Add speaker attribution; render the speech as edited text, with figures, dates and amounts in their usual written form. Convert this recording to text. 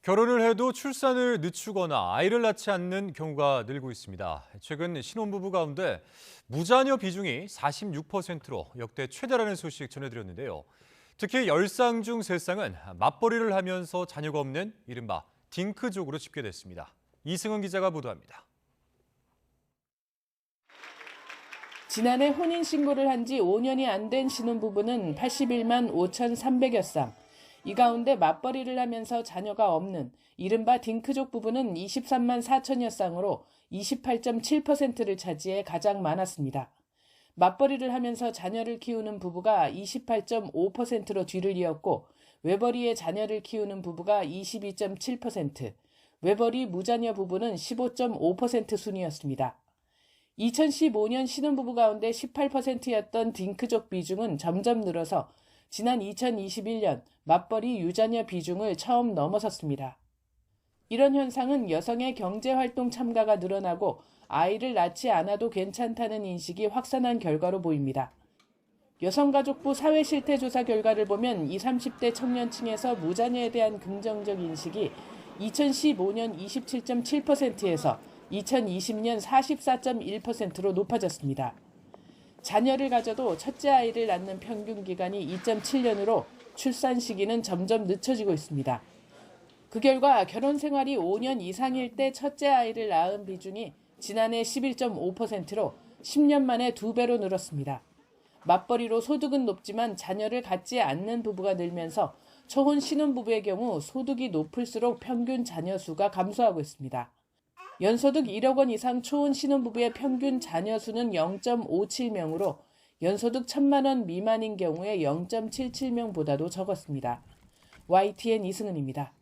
Speaker 1: 결혼을 해도 출산을 늦추거나 아이를 낳지 않는 경우가 늘고 있습니다. 최근 신혼부부 가운데 무자녀 비중이 46%로 역대 최다라는 소식 전해드렸는데요. 특히 10쌍 중 3쌍은 맞벌이를 하면서 자녀가 없는 이른바 딩크족으로 집계됐습니다. 이승은 기자가 보도합니다.
Speaker 2: 지난해 혼인신고를 한 지 5년이 안 된 신혼부부는 81만 5,300여 쌍. 이 가운데 맞벌이를 하면서 자녀가 없는 이른바 딩크족 부부는 23만 4천여 쌍으로 28.7%를 차지해 가장 많았습니다. 맞벌이를 하면서 자녀를 키우는 부부가 28.5%로 뒤를 이었고 외벌이에 자녀를 키우는 부부가 22.7%, 외벌이 무자녀 부부는 15.5% 순이었습니다. 2015년 신혼부부 가운데 18%였던 딩크족 비중은 점점 늘어서 지난 2021년 맞벌이 유자녀 비중을 처음 넘어섰습니다. 이런 현상은 여성의 경제활동 참가가 늘어나고 아이를 낳지 않아도 괜찮다는 인식이 확산한 결과로 보입니다. 여성가족부 사회실태조사 결과를 보면 20, 30대 청년층에서 무자녀에 대한 긍정적 인식이 2015년 27.7%에서 2020년 44.1%로 높아졌습니다. 자녀를 가져도 첫째 아이를 낳는 평균 기간이 2.7년으로 출산 시기는 점점 늦춰지고 있습니다. 그 결과 결혼 생활이 5년 이상일 때 첫째 아이를 낳은 비중이 지난해 11.5%로 10년 만에 2배로 늘었습니다. 맞벌이로 소득은 높지만 자녀를 갖지 않는 부부가 늘면서 초혼 신혼부부의 경우 소득이 높을수록 평균 자녀 수가 감소하고 있습니다. 연소득 1억 원 이상 초혼 신혼부부의 평균 자녀 수는 0.57명으로 연소득 1,000만 원 미만인 경우에 0.77명보다도 적었습니다. YTN 이승은입니다.